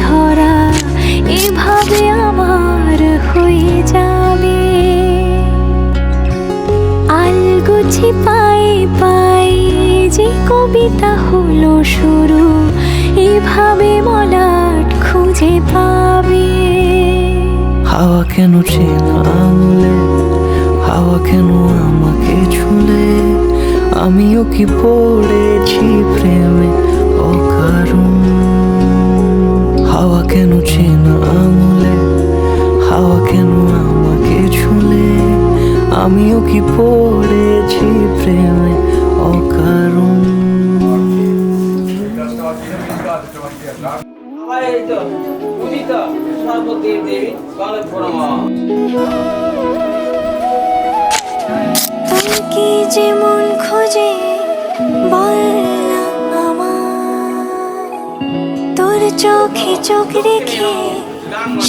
ধরা এভাবে আমার হয়ে যাবে। আলগুছি পায়ে পায়ে যে কবিতা হলো শুরু, এভাবে মলাট খুঁজে পাবে। হাওয়া কেন চেনা আঙুলে, হাওয়া কেন আমাকে ছুলে, আমিও কি পড়েছি প্রেমে অকারণ। হাওয়া কেন চেনা আঙুলে, হাওয়া কেন আমাকে ছুলে, আমিও কি পড়েছি প্রেমে অকারণ। তুই কি যেমন খোঁজে বললাম আমার, তোর চোখে চোখ রেখে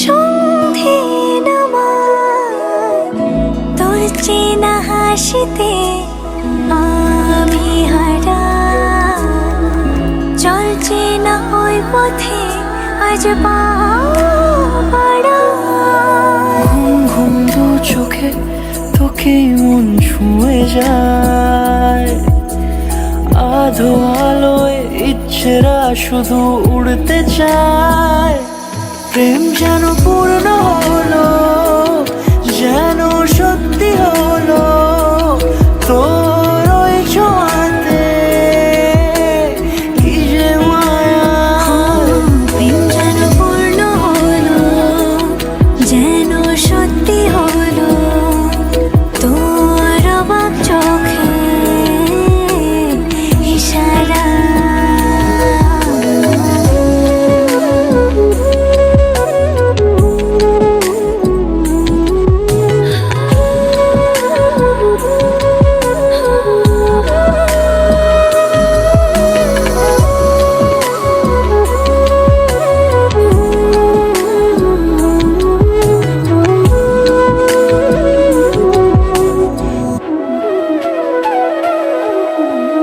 সন্ধে নামার, তোর চেনা হাসিতে আমি হারা, চল চেনা ওই পথে আজ পাড়া। ঘুম ঘুম দু চোখে তোকে মন ছুঁয়ে যায়, আধো আলোয় ইচ্ছেরা শুধু উড়তে চায়। প্রেম যেন পূর্ণ হলো, যেন সত্যি হলো, তোর ওই ছোঁয়াতে কি যে মায়া। প্রেম যেন পূর্ণ হলো, যেন সত্যি হলো, তোর অবাক চোখে ইশারা।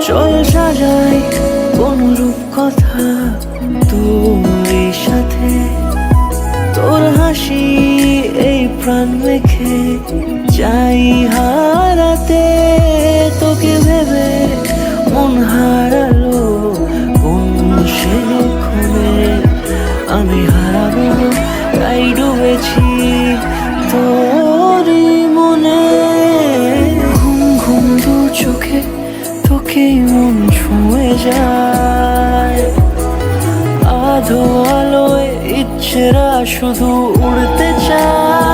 চল সাজাই কোন রূপকথা তোর সাথে, তোর হাসি এই প্রাণ মেখে চাই হারাতে। তোকে ভেবে মন হারালো কোন সে ক্ষণে, আমি হারাবো তাই ডুবেছি তোরই মনে। ঘুম ঘুম দু চোখে তোকে মন ছুঁয়ে যায়, আধো আলোয় ইচ্ছেরা শুধু উড়তে চায়।